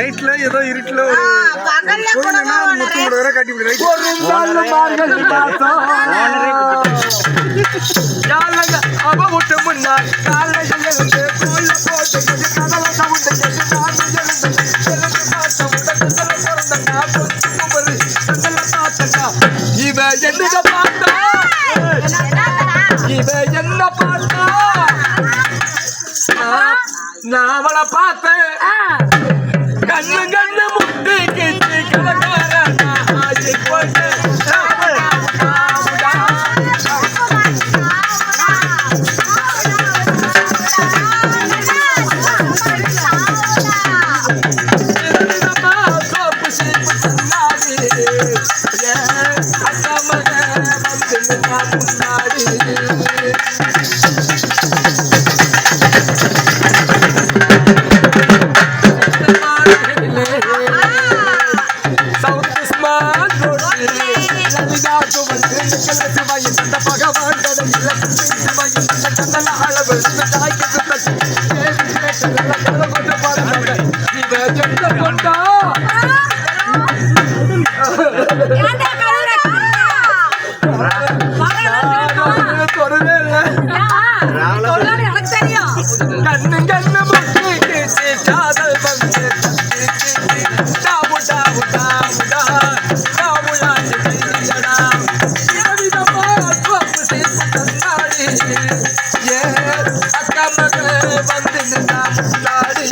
நைட்ல ஏதோ இருட்டுல கட்டி அவ விட்டு முன்னாள் இவ என்ன பார்த்தா இவ என்ன பார்த்தா நான் அவளை பார்த்தேன் கண்ணு கண்ணு முட்டி கிட்டி கலக்கார போட்டு கண்ணு கண்ணு முட்டி காதல் வந்து அக்கா மகள் வந்து முன்னாடி